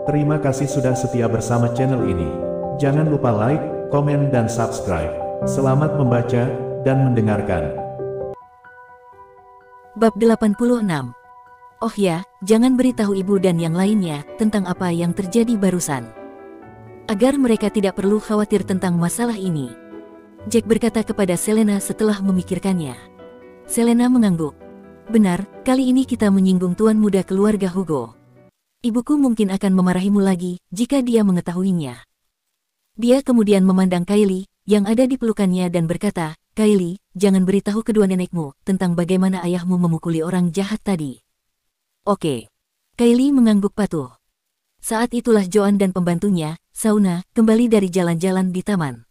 Terima kasih sudah setia bersama channel ini. Jangan lupa like, komen dan subscribe. Selamat membaca dan mendengarkan. Bab 86. Oh ya, jangan beritahu ibu dan yang lainnya tentang apa yang terjadi barusan. Agar mereka tidak perlu khawatir tentang masalah ini. Jack berkata kepada Selena setelah memikirkannya. Selena mengangguk. Benar, kali ini kita menyinggung tuan muda keluarga Hugo. Ibuku mungkin akan memarahimu lagi jika dia mengetahuinya. Dia kemudian memandang Kylie yang ada di pelukannya dan berkata, Kylie, jangan beritahu kedua nenekmu tentang bagaimana ayahmu memukuli orang jahat tadi. Oke. Kylie mengangguk patuh. Saat itulah Joan dan pembantunya, Shauna, kembali dari jalan-jalan di taman.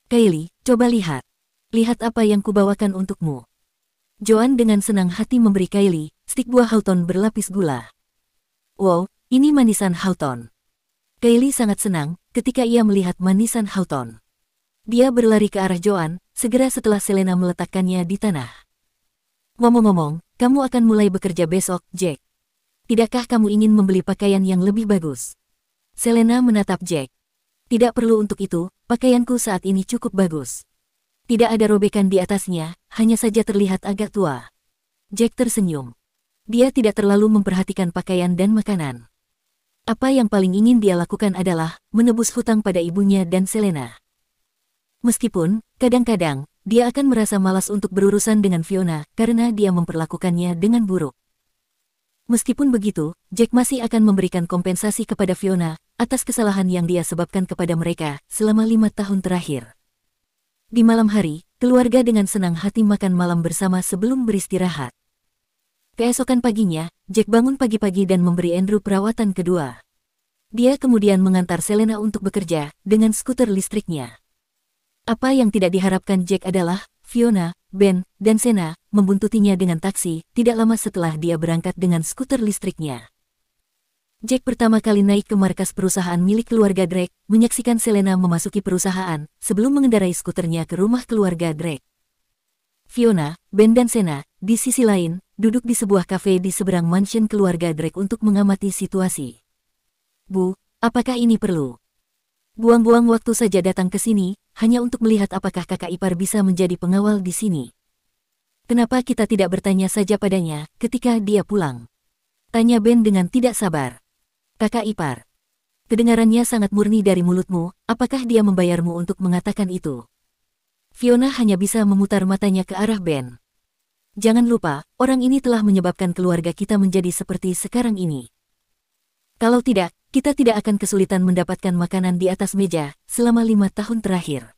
Kylie, coba lihat. Lihat apa yang kubawakan untukmu. Joan dengan senang hati memberi Kylie stik buah Hawthorne berlapis gula. Wow, ini manisan Hawthorne. Kylie sangat senang ketika ia melihat manisan Hawthorne. Dia berlari ke arah Joan, segera setelah Selena meletakkannya di tanah. Ngomong-ngomong, kamu akan mulai bekerja besok, Jack. Tidakkah kamu ingin membeli pakaian yang lebih bagus? Selena menatap Jack. Tidak perlu untuk itu, pakaianku saat ini cukup bagus. Tidak ada robekan di atasnya, hanya saja terlihat agak tua. Jack tersenyum. Dia tidak terlalu memperhatikan pakaian dan makanan. Apa yang paling ingin dia lakukan adalah menebus hutang pada ibunya dan Selena. Meskipun, kadang-kadang, dia akan merasa malas untuk berurusan dengan Fiona karena dia memperlakukannya dengan buruk. Meskipun begitu, Jack masih akan memberikan kompensasi kepada Fiona atas kesalahan yang dia sebabkan kepada mereka selama 5 tahun terakhir. Di malam hari, keluarga dengan senang hati makan malam bersama sebelum beristirahat. Keesokan paginya, Jack bangun pagi-pagi dan memberi Andrew perawatan kedua. Dia kemudian mengantar Selena untuk bekerja dengan skuter listriknya. Apa yang tidak diharapkan Jack adalah Fiona, Ben, dan Sena membuntutinya dengan taksi tidak lama setelah dia berangkat dengan skuter listriknya. Jack pertama kali naik ke markas perusahaan milik keluarga Drake, menyaksikan Selena memasuki perusahaan sebelum mengendarai skuternya ke rumah keluarga Drake. Fiona, Ben dan Sena, di sisi lain, duduk di sebuah kafe di seberang mansion keluarga Drake untuk mengamati situasi. Bu, apakah ini perlu? Buang-buang waktu saja datang ke sini, hanya untuk melihat apakah kakak ipar bisa menjadi pengawal di sini. Kenapa kita tidak bertanya saja padanya ketika dia pulang? Tanya Ben dengan tidak sabar. Kakak ipar. Kedengarannya sangat murni dari mulutmu, apakah dia membayarmu untuk mengatakan itu? Fiona hanya bisa memutar matanya ke arah Ben. Jangan lupa, orang ini telah menyebabkan keluarga kita menjadi seperti sekarang ini. Kalau tidak, kita tidak akan kesulitan mendapatkan makanan di atas meja selama 5 tahun terakhir.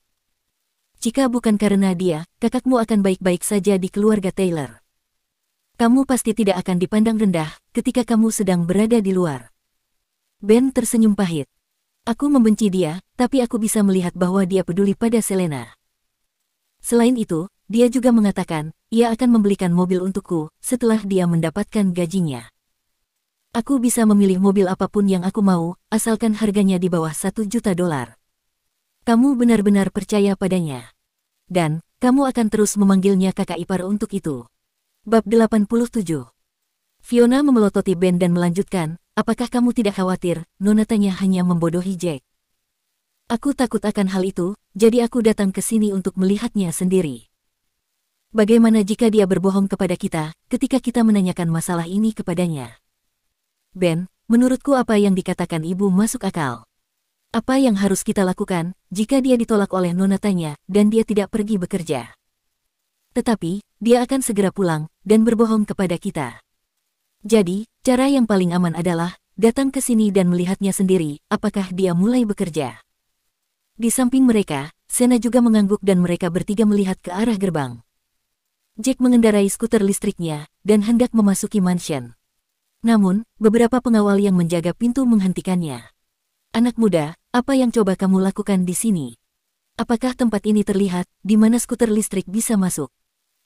Jika bukan karena dia, kakakmu akan baik-baik saja di keluarga Taylor. Kamu pasti tidak akan dipandang rendah ketika kamu sedang berada di luar. Ben tersenyum pahit. Aku membenci dia, tapi aku bisa melihat bahwa dia peduli pada Selena. Selain itu, dia juga mengatakan, ia akan membelikan mobil untukku setelah dia mendapatkan gajinya. Aku bisa memilih mobil apapun yang aku mau, asalkan harganya di bawah $1 juta. Kamu benar-benar percaya padanya. Dan, kamu akan terus memanggilnya kakak ipar untuk itu. Bab 87. Fiona memelototi Ben dan melanjutkan, apakah kamu tidak khawatir? Nona tanya hanya membodohi Jack. Aku takut akan hal itu, jadi aku datang ke sini untuk melihatnya sendiri. Bagaimana jika dia berbohong kepada kita ketika kita menanyakan masalah ini kepadanya? Ben, menurutku apa yang dikatakan ibu masuk akal. Apa yang harus kita lakukan jika dia ditolak oleh Nona tanya dan dia tidak pergi bekerja? Tetapi, dia akan segera pulang dan berbohong kepada kita. Jadi, cara yang paling aman adalah datang ke sini dan melihatnya sendiri apakah dia mulai bekerja. Di samping mereka, Sena juga mengangguk dan mereka bertiga melihat ke arah gerbang. Jack mengendarai skuter listriknya dan hendak memasuki mansion. Namun, beberapa pengawal yang menjaga pintu menghentikannya. Anak muda, apa yang coba kamu lakukan di sini? Apakah tempat ini terlihat di mana skuter listrik bisa masuk?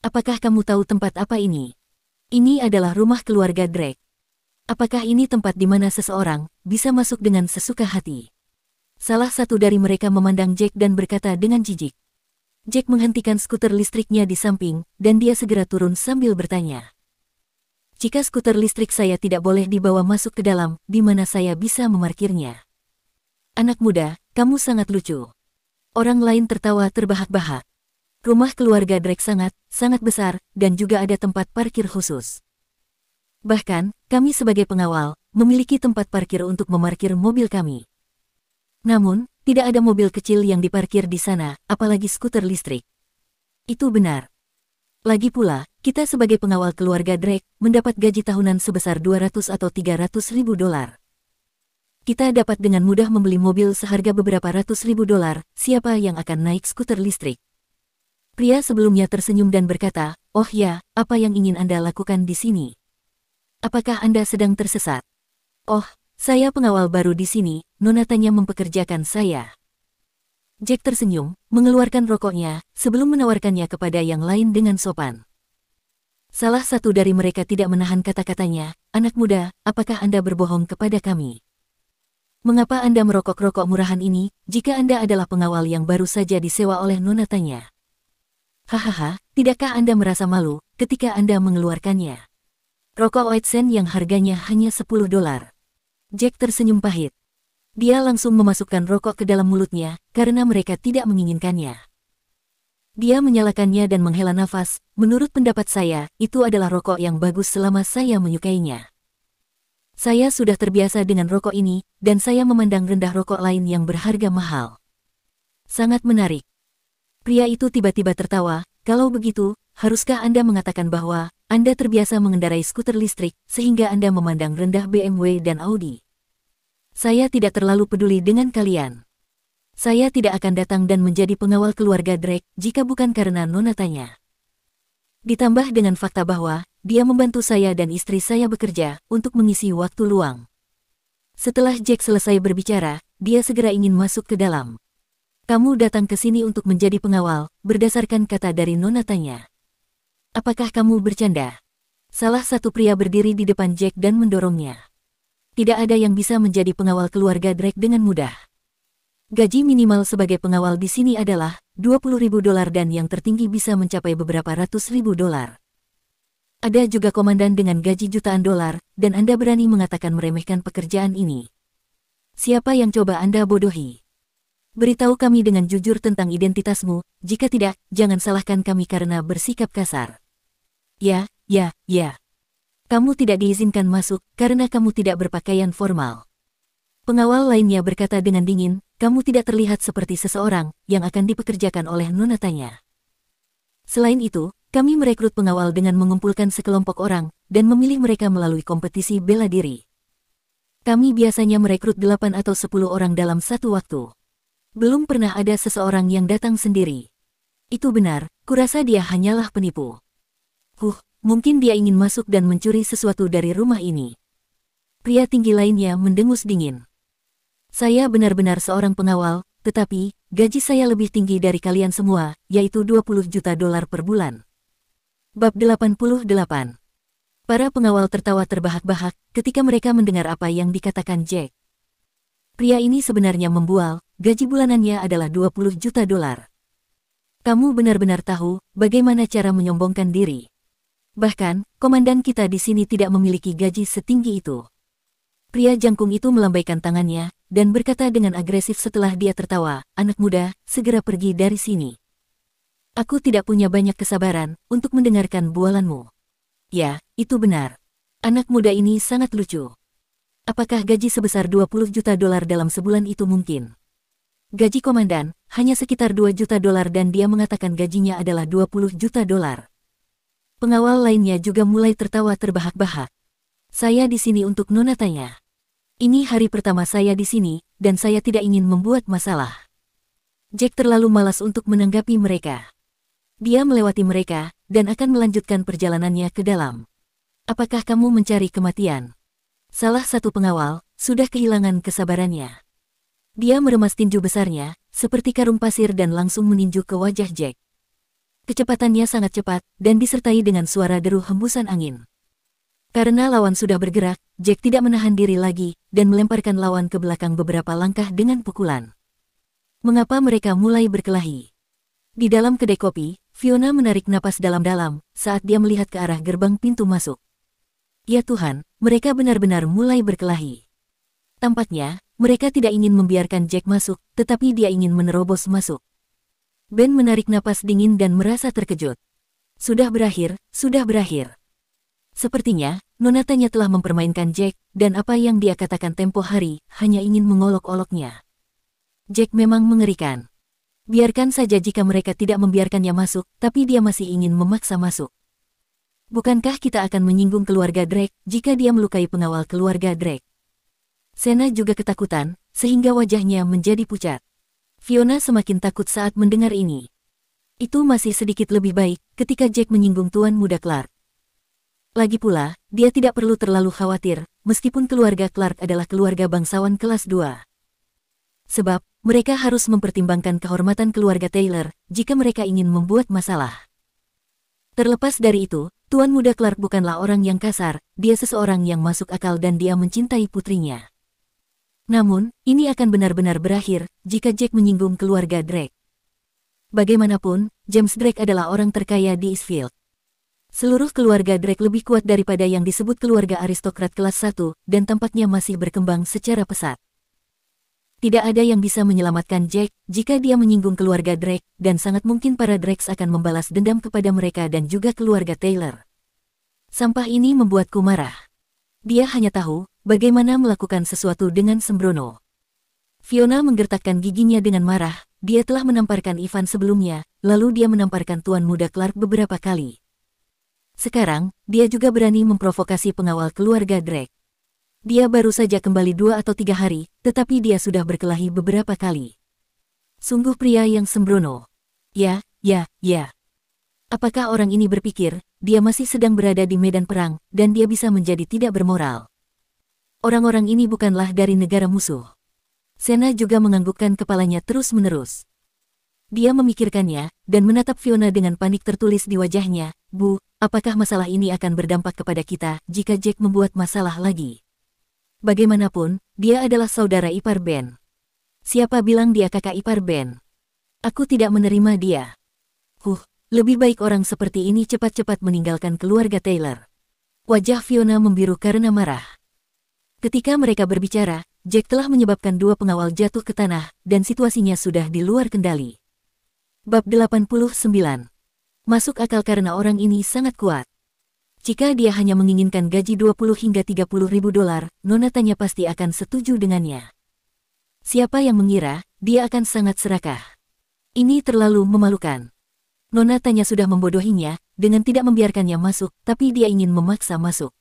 Apakah kamu tahu tempat apa ini? Ini adalah rumah keluarga Drake. Apakah ini tempat di mana seseorang bisa masuk dengan sesuka hati? Salah satu dari mereka memandang Jack dan berkata dengan jijik. Jack menghentikan skuter listriknya di samping, dan dia segera turun sambil bertanya. Jika skuter listrik saya tidak boleh dibawa masuk ke dalam, di mana saya bisa memarkirnya? Anak muda, kamu sangat lucu. Orang lain tertawa terbahak-bahak. Rumah keluarga Drake sangat besar, dan juga ada tempat parkir khusus. Bahkan, kami sebagai pengawal, memiliki tempat parkir untuk memarkir mobil kami. Namun, tidak ada mobil kecil yang diparkir di sana, apalagi skuter listrik. Itu benar. Lagi pula, kita sebagai pengawal keluarga Drake, mendapat gaji tahunan sebesar 200 atau 300 ribu dolar. Kita dapat dengan mudah membeli mobil seharga beberapa ratus ribu dolar, siapa yang akan naik skuter listrik? Pria sebelumnya tersenyum dan berkata, "Oh ya, apa yang ingin Anda lakukan di sini? Apakah Anda sedang tersesat?" "Oh, saya pengawal baru di sini, Nona tanya mempekerjakan saya." Jack tersenyum, mengeluarkan rokoknya, sebelum menawarkannya kepada yang lain dengan sopan. Salah satu dari mereka tidak menahan kata-katanya, "Anak muda, apakah Anda berbohong kepada kami? Mengapa Anda merokok rokok murahan ini, jika Anda adalah pengawal yang baru saja disewa oleh Nona tanya?" "Hahaha, tidakkah Anda merasa malu ketika Anda mengeluarkannya? Rokok White Sand yang harganya hanya 10 dolar. Jack tersenyum pahit. Dia langsung memasukkan rokok ke dalam mulutnya, karena mereka tidak menginginkannya. Dia menyalakannya dan menghela nafas. "Menurut pendapat saya, itu adalah rokok yang bagus selama saya menyukainya. Saya sudah terbiasa dengan rokok ini, dan saya memandang rendah rokok lain yang berharga mahal." Sangat menarik. Pria itu tiba-tiba tertawa. "Kalau begitu, haruskah Anda mengatakan bahwa Anda terbiasa mengendarai skuter listrik, sehingga Anda memandang rendah BMW dan Audi? Saya tidak terlalu peduli dengan kalian. Saya tidak akan datang dan menjadi pengawal keluarga Drake jika bukan karena Nona tanya. Ditambah dengan fakta bahwa dia membantu saya dan istri saya bekerja untuk mengisi waktu luang." Setelah Jack selesai berbicara, dia segera ingin masuk ke dalam. "Kamu datang ke sini untuk menjadi pengawal, berdasarkan kata dari Nona tanya. Apakah kamu bercanda?" Salah satu pria berdiri di depan Jack dan mendorongnya. "Tidak ada yang bisa menjadi pengawal keluarga Drake dengan mudah. Gaji minimal sebagai pengawal di sini adalah 20 ribu dolar dan yang tertinggi bisa mencapai beberapa ratus ribu dolar. Ada juga komandan dengan gaji jutaan dolar, dan Anda berani mengatakan meremehkan pekerjaan ini. Siapa yang coba Anda bodohi? Beritahu kami dengan jujur tentang identitasmu, jika tidak, jangan salahkan kami karena bersikap kasar." Ya. Kamu tidak diizinkan masuk karena kamu tidak berpakaian formal." Pengawal lainnya berkata dengan dingin, "Kamu tidak terlihat seperti seseorang yang akan dipekerjakan oleh Nona tanya. Selain itu, kami merekrut pengawal dengan mengumpulkan sekelompok orang dan memilih mereka melalui kompetisi bela diri. Kami biasanya merekrut 8 atau 10 orang dalam satu waktu. Belum pernah ada seseorang yang datang sendiri." "Itu benar, kurasa dia hanyalah penipu. Mungkin dia ingin masuk dan mencuri sesuatu dari rumah ini." Pria tinggi lainnya mendengus dingin. "Saya benar-benar seorang pengawal, tetapi gaji saya lebih tinggi dari kalian semua, yaitu 20 juta dolar per bulan." Bab 88. Para pengawal tertawa terbahak-bahak ketika mereka mendengar apa yang dikatakan Jack. Pria ini sebenarnya membual, gaji bulanannya adalah 20 juta dolar. "Kamu benar-benar tahu bagaimana cara menyombongkan diri. Bahkan, komandan kita di sini tidak memiliki gaji setinggi itu." Pria jangkung itu melambaikan tangannya, dan berkata dengan agresif setelah dia tertawa, "Anak muda, segera pergi dari sini. Aku tidak punya banyak kesabaran untuk mendengarkan bualanmu." "Ya, itu benar. Anak muda ini sangat lucu. Apakah gaji sebesar 20 juta dolar dalam sebulan itu mungkin? Gaji komandan hanya sekitar 2 juta dolar dan dia mengatakan gajinya adalah 20 juta dolar. Pengawal lainnya juga mulai tertawa terbahak-bahak. "Saya di sini untuk Nona tanya. Ini hari pertama saya di sini, dan saya tidak ingin membuat masalah." Jack terlalu malas untuk menanggapi mereka. Dia melewati mereka, dan akan melanjutkan perjalanannya ke dalam. "Apakah kamu mencari kematian?" Salah satu pengawal sudah kehilangan kesabarannya. Dia meremas tinju besarnya, seperti karung pasir dan langsung meninju ke wajah Jack. Kecepatannya sangat cepat, dan disertai dengan suara deru hembusan angin. Karena lawan sudah bergerak, Jack tidak menahan diri lagi, dan melemparkan lawan ke belakang beberapa langkah dengan pukulan. Mengapa mereka mulai berkelahi? Di dalam kedai kopi, Fiona menarik napas dalam-dalam, saat dia melihat ke arah gerbang pintu masuk. Ya Tuhan, mereka benar-benar mulai berkelahi. Tampaknya, mereka tidak ingin membiarkan Jack masuk, tetapi dia ingin menerobos masuk. Ben menarik napas dingin dan merasa terkejut. Sudah berakhir, sudah berakhir. Sepertinya, Nonatanya telah mempermainkan Jack, dan apa yang dia katakan tempo hari, hanya ingin mengolok-oloknya. Jack memang mengerikan. Biarkan saja jika mereka tidak membiarkannya masuk, tapi dia masih ingin memaksa masuk. Bukankah kita akan menyinggung keluarga Drake jika dia melukai pengawal keluarga Drake? Sena juga ketakutan, sehingga wajahnya menjadi pucat. Fiona semakin takut saat mendengar ini. Itu masih sedikit lebih baik ketika Jack menyinggung Tuan Muda Clark. Lagi pula, dia tidak perlu terlalu khawatir, meskipun keluarga Clark adalah keluarga bangsawan kelas 2. Sebab, mereka harus mempertimbangkan kehormatan keluarga Taylor jika mereka ingin membuat masalah. Terlepas dari itu, Tuan Muda Clark bukanlah orang yang kasar, dia seseorang yang masuk akal dan dia mencintai putrinya. Namun, ini akan benar-benar berakhir jika Jack menyinggung keluarga Drake. Bagaimanapun, James Drake adalah orang terkaya di Eastfield. Seluruh keluarga Drake lebih kuat daripada yang disebut keluarga aristokrat kelas 1, dan tampaknya masih berkembang secara pesat. Tidak ada yang bisa menyelamatkan Jack jika dia menyinggung keluarga Drake, dan sangat mungkin para Drakes akan membalas dendam kepada mereka dan juga keluarga Taylor. Sampah ini membuatku marah. Dia hanya tahu bagaimana melakukan sesuatu dengan sembrono. Fiona menggertakkan giginya dengan marah, dia telah menamparkan Ivan sebelumnya, lalu dia menamparkan Tuan Muda Clark beberapa kali. Sekarang, dia juga berani memprovokasi pengawal keluarga Drake. Dia baru saja kembali 2 atau 3 hari, tetapi dia sudah berkelahi beberapa kali. Sungguh pria yang sembrono. Ya. Apakah orang ini berpikir, dia masih sedang berada di medan perang, dan dia bisa menjadi tidak bermoral? Orang-orang ini bukanlah dari negara musuh. Sena juga menganggukkan kepalanya terus-menerus. Dia memikirkannya, dan menatap Fiona dengan panik tertulis di wajahnya. Bu, apakah masalah ini akan berdampak kepada kita jika Jack membuat masalah lagi? Bagaimanapun, dia adalah saudara ipar Ben. Siapa bilang dia kakak ipar Ben? Aku tidak menerima dia. Lebih baik orang seperti ini cepat-cepat meninggalkan keluarga Taylor. Wajah Fiona membiru karena marah. Ketika mereka berbicara, Jack telah menyebabkan 2 pengawal jatuh ke tanah, dan situasinya sudah di luar kendali. Bab 89. Masuk akal karena orang ini sangat kuat. Jika dia hanya menginginkan gaji 20 hingga 30 ribu dolar, Nonatanya pasti akan setuju dengannya. Siapa yang mengira, dia akan sangat serakah. Ini terlalu memalukan. Nonatanya sudah membodohinya, dengan tidak membiarkannya masuk, tapi dia ingin memaksa masuk.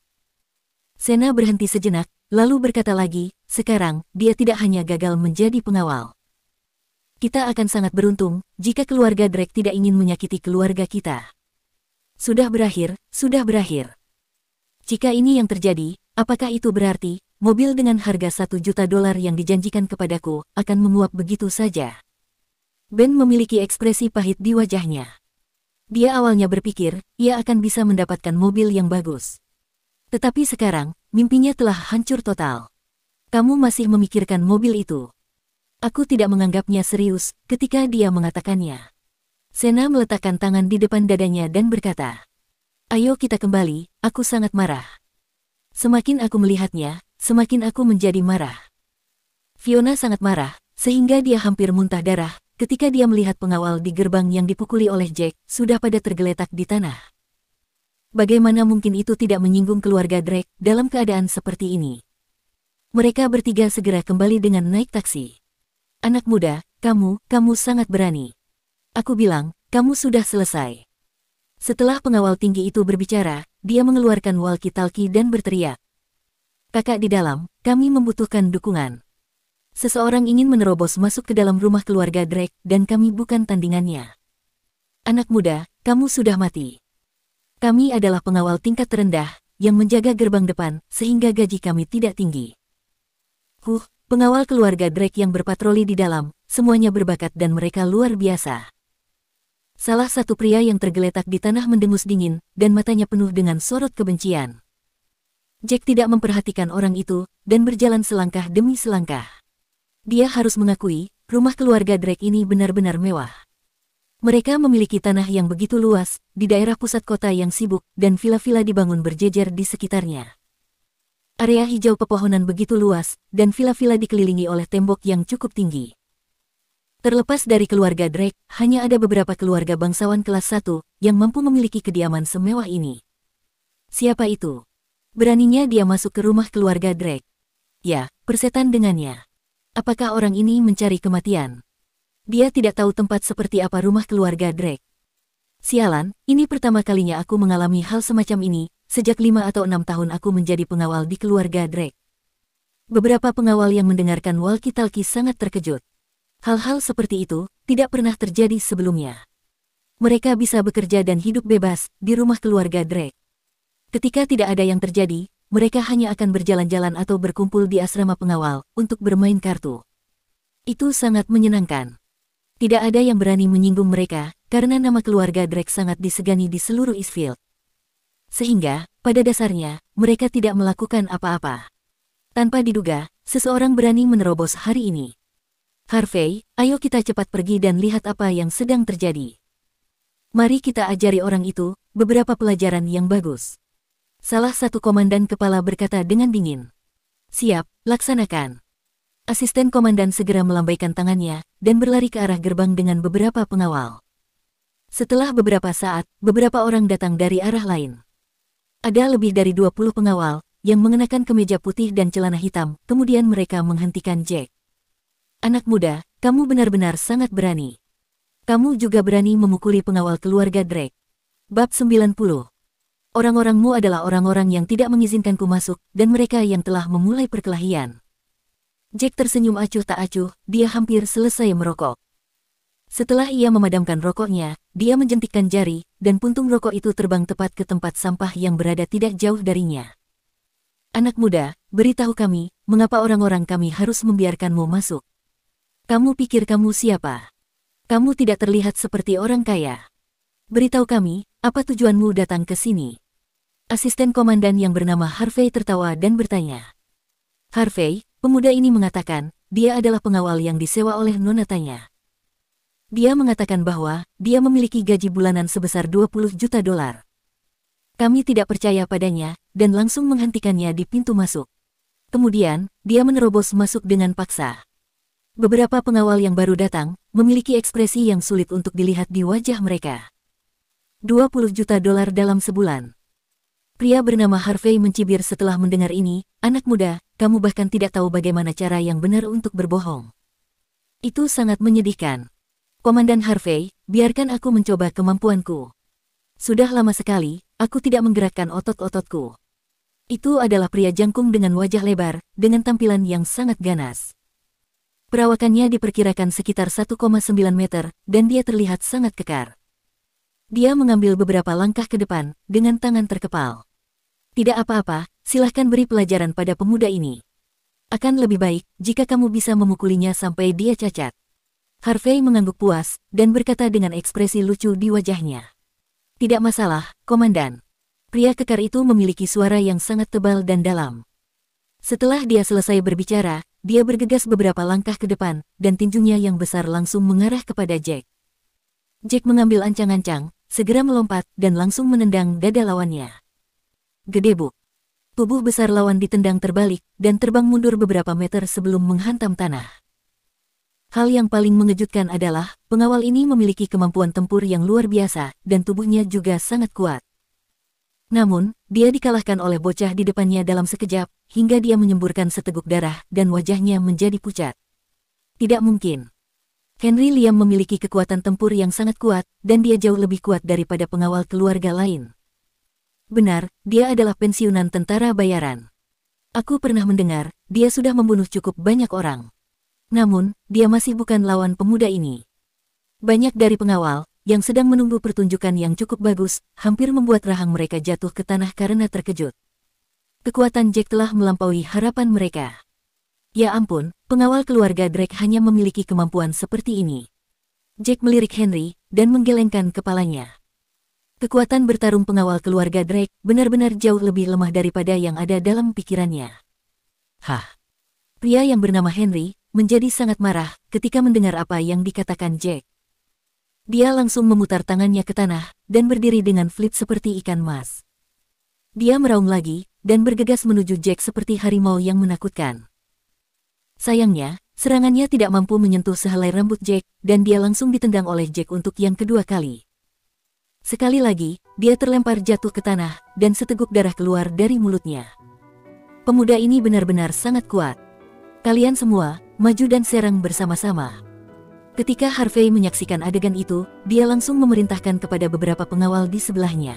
Sena berhenti sejenak, lalu berkata lagi, sekarang, dia tidak hanya gagal menjadi pengawal. Kita akan sangat beruntung, jika keluarga Drake tidak ingin menyakiti keluarga kita. Sudah berakhir, sudah berakhir. Jika ini yang terjadi, apakah itu berarti, mobil dengan harga 1 juta dolar yang dijanjikan kepadaku, akan menguap begitu saja? Ben memiliki ekspresi pahit di wajahnya. Dia awalnya berpikir, ia akan bisa mendapatkan mobil yang bagus. Tetapi sekarang, mimpinya telah hancur total. Kamu masih memikirkan mobil itu. Aku tidak menganggapnya serius, ketika dia mengatakannya. Sena meletakkan tangan di depan dadanya dan berkata, ayo kita kembali, aku sangat marah. Semakin aku melihatnya, semakin aku menjadi marah. Fiona sangat marah, sehingga dia hampir muntah darah, ketika dia melihat pengawal di gerbang yang dipukuli oleh Jack, sudah pada tergeletak di tanah. Bagaimana mungkin itu tidak menyinggung keluarga Drake dalam keadaan seperti ini? Mereka bertiga segera kembali dengan naik taksi. Anak muda, kamu sangat berani. Aku bilang, kamu sudah selesai. Setelah pengawal tinggi itu berbicara, dia mengeluarkan walkie-talkie dan berteriak. Kakak di dalam, kami membutuhkan dukungan. Seseorang ingin menerobos masuk ke dalam rumah keluarga Drake, dan kami bukan tandingannya. Anak muda, kamu sudah mati. Kami adalah pengawal tingkat terendah, yang menjaga gerbang depan, sehingga gaji kami tidak tinggi. Pengawal keluarga Drake yang berpatroli di dalam, semuanya berbakat dan mereka luar biasa. Salah satu pria yang tergeletak di tanah mendengus dingin, dan matanya penuh dengan sorot kebencian. Jack tidak memperhatikan orang itu, dan berjalan selangkah demi selangkah. Dia harus mengakui, rumah keluarga Drake ini benar-benar mewah. Mereka memiliki tanah yang begitu luas, di daerah pusat kota yang sibuk, dan vila-vila dibangun berjejer di sekitarnya. Area hijau pepohonan begitu luas, dan vila-vila dikelilingi oleh tembok yang cukup tinggi. Terlepas dari keluarga Drake, hanya ada beberapa keluarga bangsawan kelas 1 yang mampu memiliki kediaman semewah ini. Siapa itu? Beraninya dia masuk ke rumah keluarga Drake. Ya, persetan dengannya. Apakah orang ini mencari kematian? Dia tidak tahu tempat seperti apa rumah keluarga Drake. Sialan, ini pertama kalinya aku mengalami hal semacam ini, sejak 5 atau 6 tahun aku menjadi pengawal di keluarga Drake. Beberapa pengawal yang mendengarkan walkie-talkie sangat terkejut. Hal-hal seperti itu tidak pernah terjadi sebelumnya. Mereka bisa bekerja dan hidup bebas di rumah keluarga Drake. Ketika tidak ada yang terjadi, mereka hanya akan berjalan-jalan atau berkumpul di asrama pengawal untuk bermain kartu. Itu sangat menyenangkan. Tidak ada yang berani menyinggung mereka karena nama keluarga Drake sangat disegani di seluruh Eastfield. Sehingga, pada dasarnya, mereka tidak melakukan apa-apa. Tanpa diduga, seseorang berani menerobos hari ini. Harvey, ayo kita cepat pergi dan lihat apa yang sedang terjadi. Mari kita ajari orang itu beberapa pelajaran yang bagus. Salah satu komandan kepala berkata dengan dingin. Siap, laksanakan. Asisten komandan segera melambaikan tangannya dan berlari ke arah gerbang dengan beberapa pengawal. Setelah beberapa saat, beberapa orang datang dari arah lain. Ada lebih dari 20 pengawal yang mengenakan kemeja putih dan celana hitam, kemudian mereka menghentikan Jack. Anak muda, kamu benar-benar sangat berani. Kamu juga berani memukuli pengawal keluarga Drake. Bab 90. Orang-orangmu adalah orang-orang yang tidak mengizinkanku masuk, dan mereka yang telah memulai perkelahian. Jack tersenyum acuh tak acuh, dia hampir selesai merokok. Setelah ia memadamkan rokoknya, dia menjentikkan jari, dan puntung rokok itu terbang tepat ke tempat sampah yang berada tidak jauh darinya. Anak muda, beritahu kami, mengapa orang-orang kami harus membiarkanmu masuk? Kamu pikir kamu siapa? Kamu tidak terlihat seperti orang kaya. Beritahu kami, apa tujuanmu datang ke sini? Asisten komandan yang bernama Harvey tertawa dan bertanya. Harvey, pemuda ini mengatakan, dia adalah pengawal yang disewa oleh nonatanya. Dia mengatakan bahwa dia memiliki gaji bulanan sebesar 20 juta dolar. Kami tidak percaya padanya, dan langsung menghentikannya di pintu masuk. Kemudian, dia menerobos masuk dengan paksa. Beberapa pengawal yang baru datang, memiliki ekspresi yang sulit untuk dilihat di wajah mereka. 20 juta dolar dalam sebulan. Pria bernama Harvey mencibir setelah mendengar ini, anak muda, kamu bahkan tidak tahu bagaimana cara yang benar untuk berbohong. Itu sangat menyedihkan. Komandan Harvey, biarkan aku mencoba kemampuanku. Sudah lama sekali, aku tidak menggerakkan otot-ototku. Itu adalah pria jangkung dengan wajah lebar, dengan tampilan yang sangat ganas. Perawakannya diperkirakan sekitar 1,9 meter, dan dia terlihat sangat kekar. Dia mengambil beberapa langkah ke depan, dengan tangan terkepal. Tidak apa-apa, silahkan beri pelajaran pada pemuda ini. Akan lebih baik, jika kamu bisa memukulinya sampai dia cacat. Harvey mengangguk puas, dan berkata dengan ekspresi lucu di wajahnya. Tidak masalah, komandan. Pria kekar itu memiliki suara yang sangat tebal dan dalam. Setelah dia selesai berbicara, dia bergegas beberapa langkah ke depan, dan tinjunya yang besar langsung mengarah kepada Jack. Jack mengambil ancang-ancang, segera melompat, dan langsung menendang dada lawannya. Gedebuk. Tubuh besar lawan ditendang terbalik, dan terbang mundur beberapa meter sebelum menghantam tanah. Hal yang paling mengejutkan adalah, pengawal ini memiliki kemampuan tempur yang luar biasa, dan tubuhnya juga sangat kuat. Namun, dia dikalahkan oleh bocah di depannya dalam sekejap, hingga dia menyemburkan seteguk darah, dan wajahnya menjadi pucat. Tidak mungkin. Henry Liam memiliki kekuatan tempur yang sangat kuat, dan dia jauh lebih kuat daripada pengawal keluarga lain. Benar, dia adalah pensiunan tentara bayaran. Aku pernah mendengar, dia sudah membunuh cukup banyak orang. Namun, dia masih bukan lawan pemuda ini. Banyak dari pengawal, yang sedang menunggu pertunjukan yang cukup bagus, hampir membuat rahang mereka jatuh ke tanah karena terkejut. Kekuatan Jack telah melampaui harapan mereka. Ya ampun, pengawal keluarga Drake hanya memiliki kemampuan seperti ini. Jack melirik Henry, dan menggelengkan kepalanya. Kekuatan bertarung pengawal keluarga Drake benar-benar jauh lebih lemah daripada yang ada dalam pikirannya. Hah? Pria yang bernama Henry menjadi sangat marah ketika mendengar apa yang dikatakan Jack. Dia langsung memutar tangannya ke tanah dan berdiri dengan flip seperti ikan mas. Dia meraung lagi dan bergegas menuju Jack seperti harimau yang menakutkan. Sayangnya, serangannya tidak mampu menyentuh sehelai rambut Jack dan dia langsung ditendang oleh Jack untuk yang kedua kali. Sekali lagi, dia terlempar jatuh ke tanah dan seteguk darah keluar dari mulutnya. Pemuda ini benar-benar sangat kuat. Kalian semua, maju dan serang bersama-sama. Ketika Harvey menyaksikan adegan itu, dia langsung memerintahkan kepada beberapa pengawal di sebelahnya.